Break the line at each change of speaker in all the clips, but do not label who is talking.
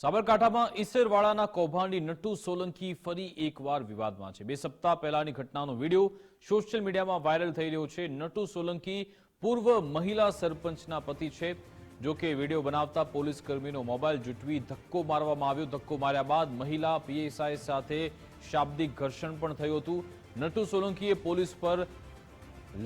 સાબરકાંઠામાં ઈસરવાળાના કૌભાંડી નટુ સોલંકી ફરી એકવાર વિવાદમાં છે। 2 સપ્તાહ પહેલાની ઘટનાનો વિડીયો સોશિયલ મીડિયામાં વાયરલ થઈ રહ્યો છે। નટુ સોલંકી પૂર્વ મહિલા સરપંચના પતિ છે। જો કે વિડીયો બનાવતા પોલીસ કર્મીનો મોબાઈલ જૂટવી ધક્કો મારવામાં આવ્યો। ધક્કો માર્યા બાદ મહિલા પીએસઆઈ સાથે શાબ્દિક ઘર્ષણ પણ થયું હતું। નટુ સોલંકીએ પોલીસ પર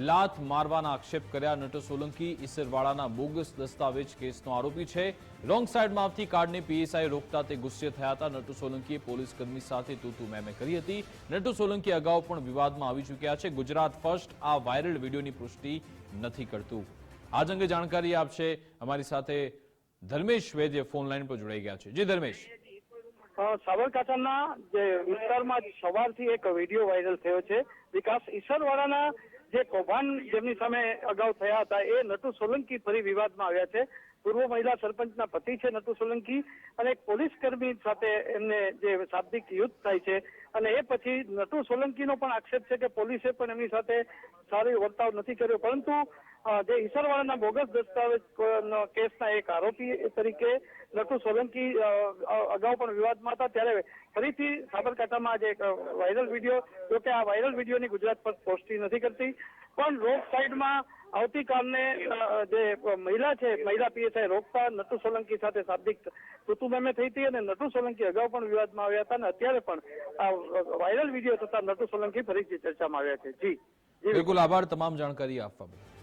લાત મારવાના આક્ષેપ કર્યા। નટુ સોલંકી ઈસરવાળાના બોગસ દસ્તાવેજ કેસનો આરોપી છે। રોંગ સાઈડમાં આવતી કારને પીએસઆઈ રોકતા તે ગુસ્સે થયા હતા। નટુ સોલંકીએ પોલીસ કર્મી સાથે તૂતુ મેમે કરી હતી। નટુ સોલંકી અગાઉ પણ વિવાદમાં આવી ચૂક્યા છે। ગુજરાત ફર્સ્ટ આ વાયરલ વિડીયોની પુષ્ટિ નથી કરતું। આ અંગે જાણકારી આપશે અમારી સાથે ધર્મેશ વૈદ્ય ફોન લાઈન પર જોડાઈ ગયા છે। જી ધર્મેશ।
સાબરકાંઠાના જે વિસ્તારમાં સવારથી એક વિડીયો વાયરલ થયો છે। વિકાસ ઈસરવાળાના જે કૌભાંડ જેમની સામે અગાઉ થયા હતા એ નટુ સોલંકી ફરી વિવાદમાં આવ્યા છે। પૂર્વ મહિલા સરપંચના પતિ છે નટુ સોલંકી અને એક પોલીસ કર્મી સાથે એમને જે શાબ્દિક યુદ્ધ થાય છે અને એ પછી નટુ સોલંકીનો પણ આક્ષેપ છે કે પોલીસે પણ એમની સાથે સારો વર્તાવ નથી કર્યો, પરંતુ જે ઈસરવાળાના બોગસ દસ્તાવેજ કેસના એક આરોપી તરીકે નટુ સોલંકી અગાઉ પણ વિવાદમાં હતા। ત્યારે ફરીથી સાબરકાંઠામાં જે વાયરલ વિડીયો, જોકે આ વાયરલ વિડીયોની ગુજરાત પર પોસ્ટી નથી કરતી, પણ રોંગ સાઈડમાં આવતીકાલને જે મહિલા છે, મહિલા પીએસઆઈ રોકતા નટુ સોલંકી સાથે શાબ્દિક તૂતુ મેમે થઈ હતી અને નટુ સોલંકી અગાઉ પણ વિવાદમાં આવ્યા હતા અને અત્યારે પણ આ વાયરલ વિડીયો થતા નટુ સોલંકી ફરીથી ચર્ચામાં આવ્યા છે। જી
બિલકુલ, આભાર તમામ જાણકારી આપવા બદલ।